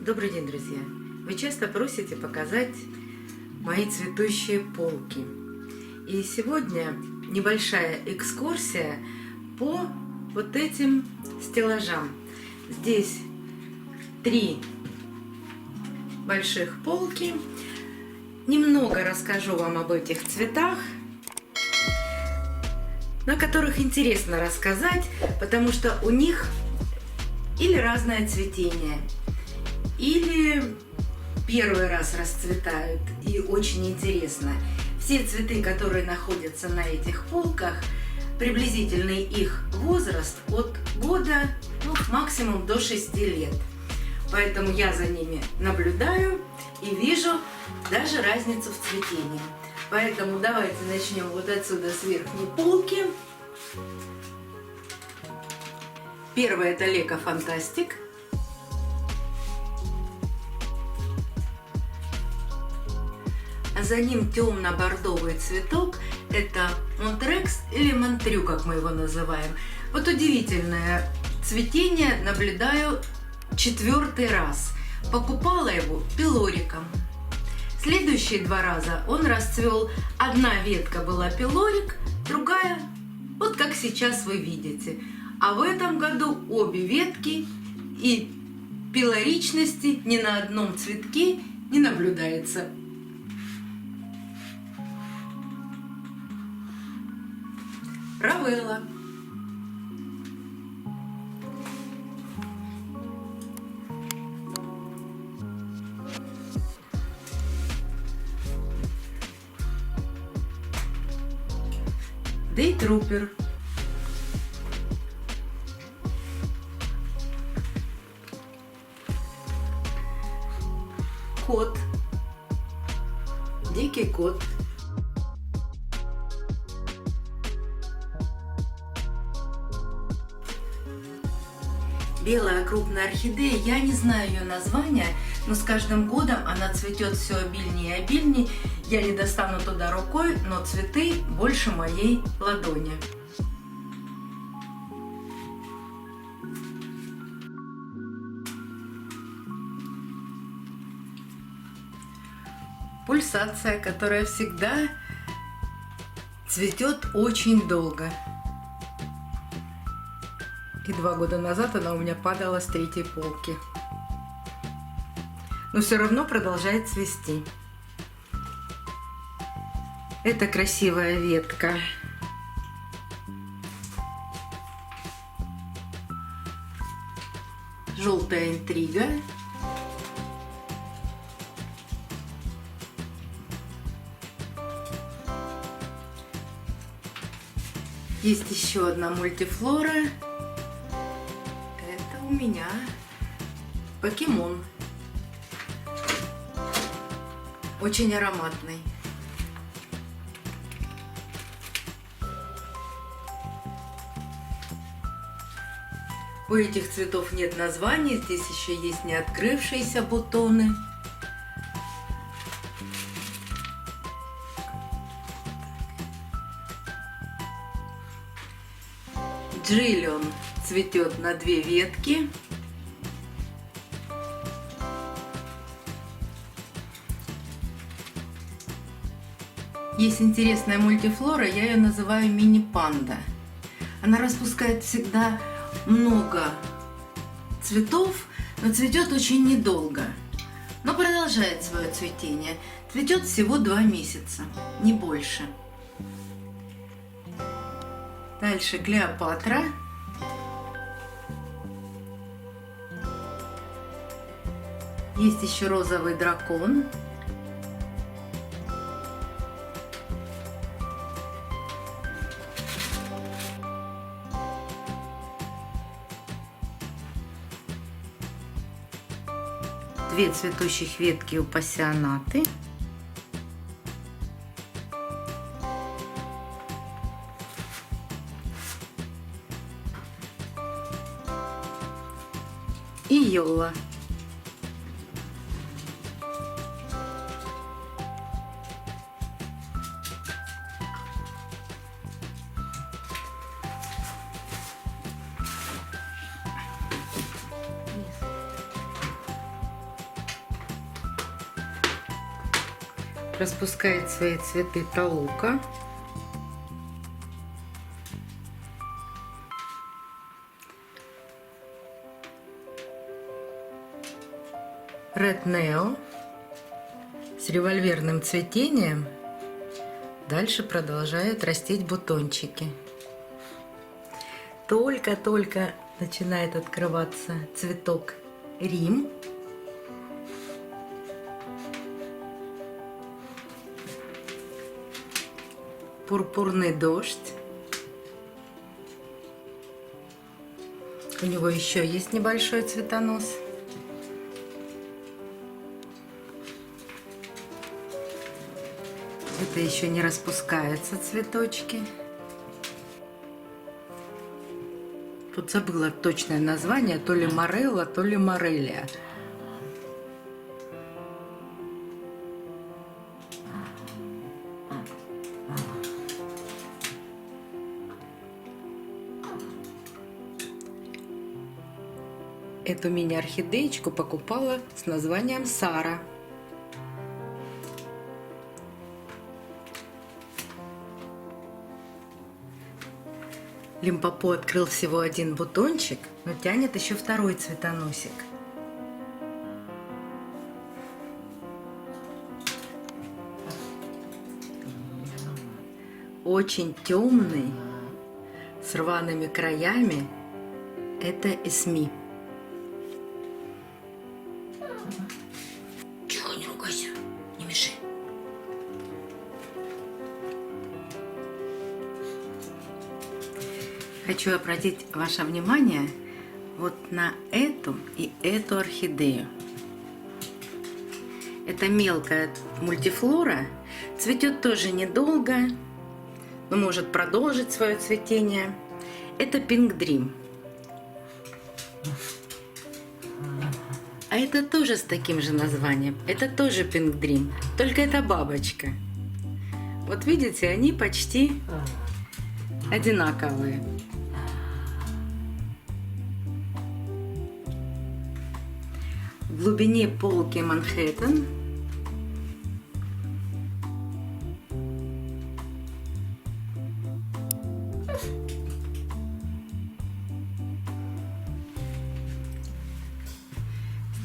Добрый день, друзья! Вы часто просите показать мои цветущие полки. И сегодня небольшая экскурсия по вот этим стеллажам. Здесь 3 больших полки. Немного расскажу вам об этих цветах, на которых интересно рассказать, потому что у них или разное цветение, или первый раз расцветают, и очень интересно. Все цветы, которые находятся на этих полках, приблизительный их возраст от года, максимум до 6 лет. Поэтому я за ними наблюдаю и вижу даже разницу в цветении. Поэтому давайте начнем вот отсюда с верхней полки. Первый — это Лека Фантастик. А за ним темно-бордовый цветок. Это Монтрекс или Монтрю, как мы его называем. Вот удивительное цветение наблюдаю 4-й раз. Покупала его пилориком. Следующие 2 раза он расцвел. Одна ветка была пилорик, другая вот как сейчас вы видите. А в этом году обе ветки, и пилоричности ни на одном цветке не наблюдается. Равелла. Дейтрупер. Кот. Дикий кот. Белая крупная орхидея, я не знаю ее название, но с каждым годом она цветет все обильнее и обильнее. Я не достану туда рукой, но цветы больше моей ладони. Пульсация, которая всегда цветет очень долго. И 2 года назад она у меня падала с 3-й полки. Но все равно продолжает цвести. Это красивая ветка. Желтая интрига. Есть еще одна мультифлора. Это у меня покемон. Очень ароматный. У этих цветов нет названий. Здесь еще есть не открывшиеся бутоны. Джиллион цветет на 2 ветки. Есть интересная мультифлора, я ее называю мини-панда. Она распускает всегда много цветов, но цветет очень недолго. Но продолжает свое цветение. Цветет всего 2 месяца, не больше. Дальше Клеопатра. Есть еще розовый дракон. Две цветущих ветки у пассионаты. И Йола. распускает свои цветы толука. Red Neo с револьверным цветением дальше продолжают растить бутончики. Только-только начинает открываться цветок Рим. Пурпурный дождь. У него еще есть небольшой цветонос. Это еще не распускаются цветочки. Тут забыла точное название, то ли морелла, то ли морелия. Эту мини-орхидеечку покупала с названием Сара. Лимпопо открыл всего один бутончик, но тянет еще второй цветоносик. Очень темный, с рваными краями, это эсми. Тихо, не ругайся, не мешай. Хочу обратить ваше внимание вот на эту и эту орхидею. Это мелкая мультифлора, цветет тоже недолго, но может продолжить свое цветение. Это Pink Dream. А это тоже с таким же названием. Это тоже Pink Dream, только это бабочка. Вот видите, они почти одинаковые. В глубине полки Манхэттен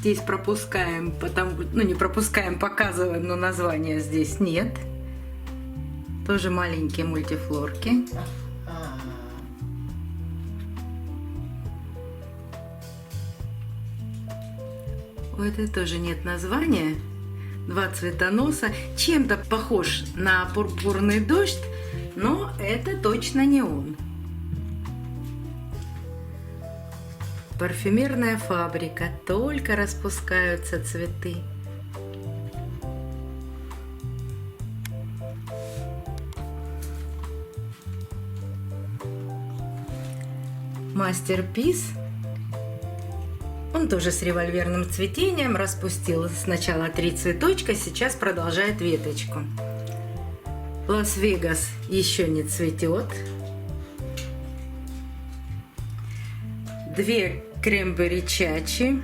здесь пропускаем, не пропускаем, показываем, но названия здесь нет. Тоже маленькие мультифлорки. У этой тоже нет названия. Два цветоноса. Чем-то похож на пурпурный дождь, но это точно не он. Парфюмерная фабрика. Только распускаются цветы. Мастерпис. Он тоже с револьверным цветением, распустил сначала 3 цветочка, сейчас продолжает веточку. Лас-Вегас еще не цветет. 2 крембери чачи.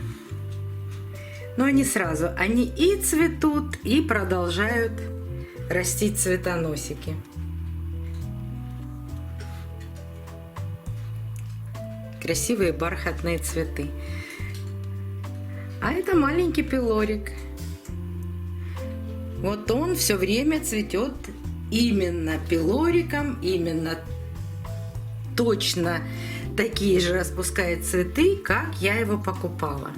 Но они сразу, они и цветут, и продолжают растить цветоносики. Красивые бархатные цветы. А это маленький пилорик. Вот он все время цветет именно пилориком, именно точно такие же распускает цветы, как я его покупала.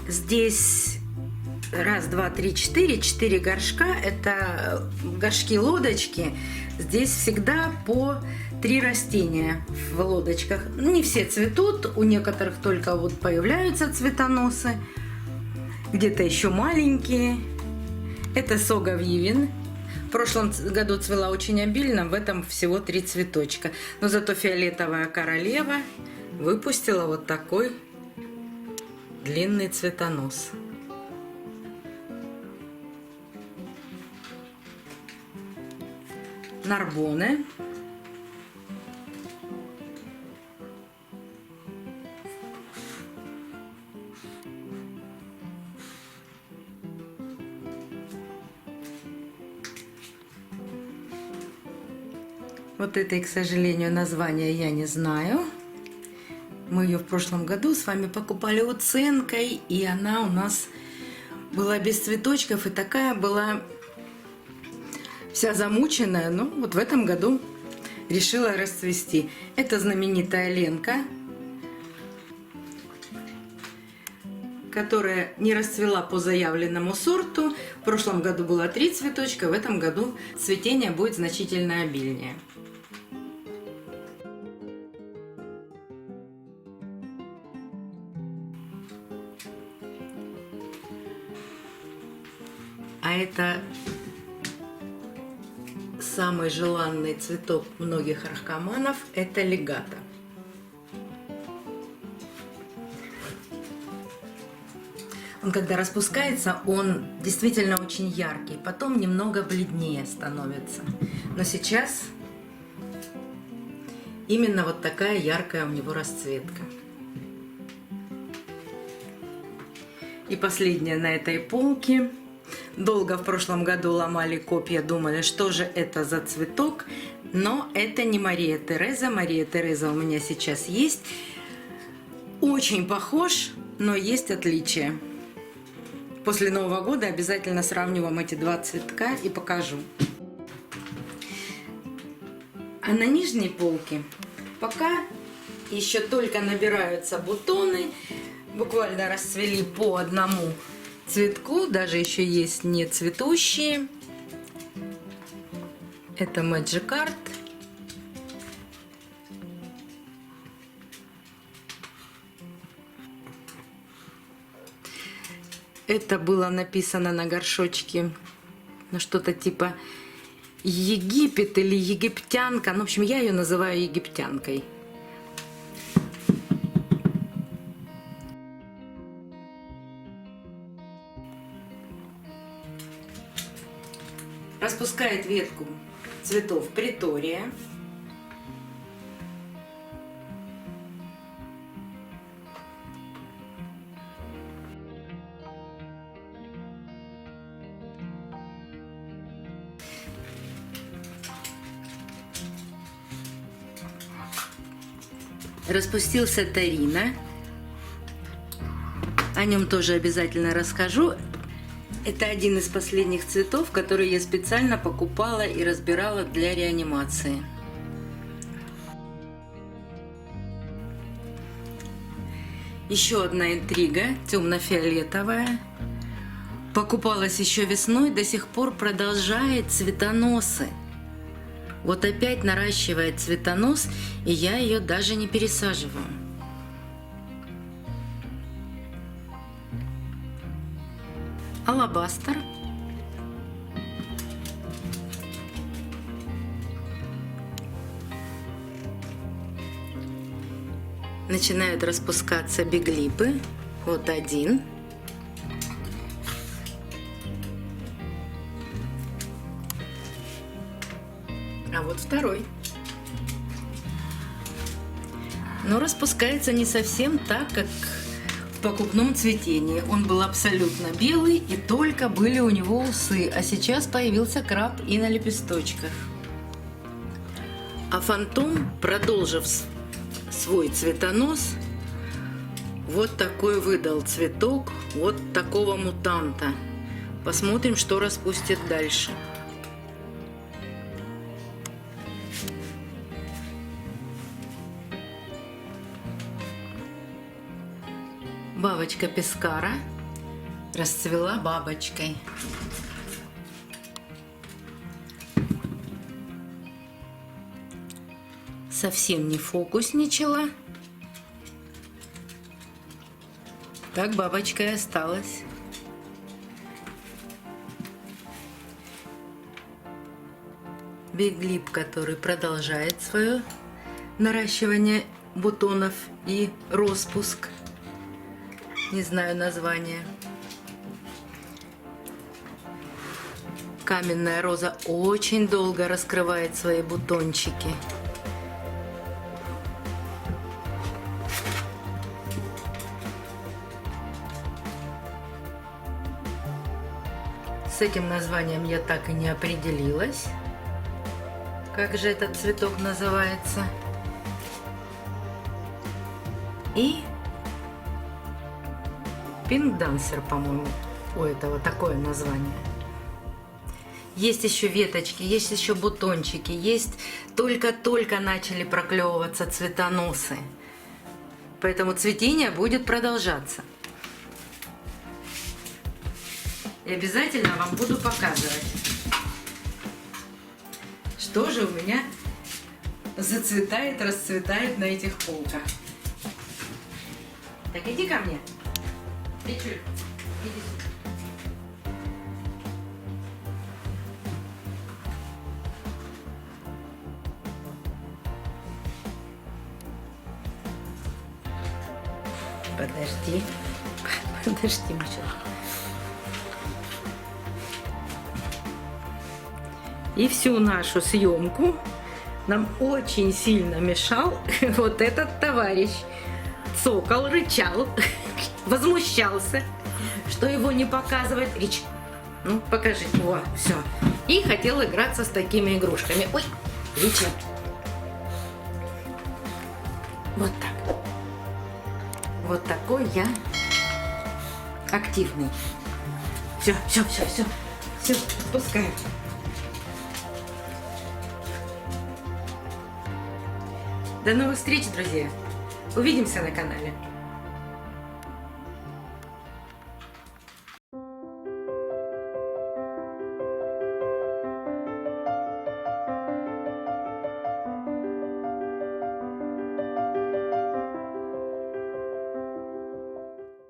Здесь 1, 2, 3, 4 горшка. Это горшки-лодочки. Здесь всегда по 3 растения в лодочках. Не все цветут, у некоторых только вот появляются цветоносы, где-то еще маленькие. Это Сога Вивин. В прошлом году цвела очень обильно, в этом всего 3 цветочка. Но зато фиолетовая королева выпустила вот такой длинный цветонос. Нарбоне. Вот этой, к сожалению, названия я не знаю. Мы ее в прошлом году с вами покупали уценкой, и она у нас была без цветочков, и такая была вся замученная. Но вот в этом году решила расцвести. Это знаменитая Ленка, которая не расцвела по заявленному сорту. В прошлом году было 3 цветочка, в этом году цветение будет значительно обильнее. А это самый желанный цветок многих архаманов, это легато. Он когда распускается, он действительно очень яркий, потом немного бледнее становится. Но сейчас именно вот такая яркая у него расцветка. И последняя на этой полке. Долго в прошлом году ломали копья, думали, что же это за цветок. Но это не Мария Тереза. Мария Тереза у меня сейчас есть. Очень похож, но есть отличия. После Нового года обязательно сравниваем эти два цветка и покажу. А на нижней полке пока еще только набираются бутоны. Буквально расцвели по одному цветку. Даже еще есть не цветущие. Это Magic Art. Это было написано на горшочке, ну, что-то типа Египет или египтянка. Ну, в общем, я ее называю египтянкой. Распускает ветку цветов Претория. Распустился Тарина. О нем тоже обязательно расскажу. Это один из последних цветов, который я специально покупала и разбирала для реанимации. Еще одна интрига, темно-фиолетовая. Покупалась еще весной, до сих пор продолжает цветоносы. Вот опять наращивает цветонос, и я ее даже не пересаживаю. Алабастер. Начинают распускаться биглипы. Вот один. А вот второй. Но распускается не совсем так, как в покупном цветении. Он был абсолютно белый, и только были у него усы. А сейчас появился краб и на лепесточках. А фантом, продолжив свой цветонос, вот такой выдал цветок, вот такого мутанта. Посмотрим, что распустит дальше. Бабочка Пескара расцвела бабочкой. Совсем не фокусничала. Так бабочка и осталась. Биглип, который продолжает свое наращивание бутонов и распуск. Не знаю название. Каменная роза очень долго раскрывает свои бутончики. С этим названием я так и не определилась. Как же этот цветок называется? И Pink Dancer, по-моему, у этого такое название. Есть еще веточки, есть еще бутончики, есть только-только начали проклевываться цветоносы. Поэтому цветение будет продолжаться. И обязательно вам буду показывать, что же у меня зацветает, расцветает на этих полках. Так, иди ко мне. Петюль, иди сюда. Подожди. Подожди, Миша. И всю нашу съемку нам очень сильно мешал вот этот товарищ. Цокал, рычал, возмущался, что его не показывать. Рич, ну покажи. Во, все. И хотел играться с такими игрушками. Ой, Рича. Вот так. Вот такой я активный. Все, отпускаем. До новых встреч, друзья. Увидимся на канале.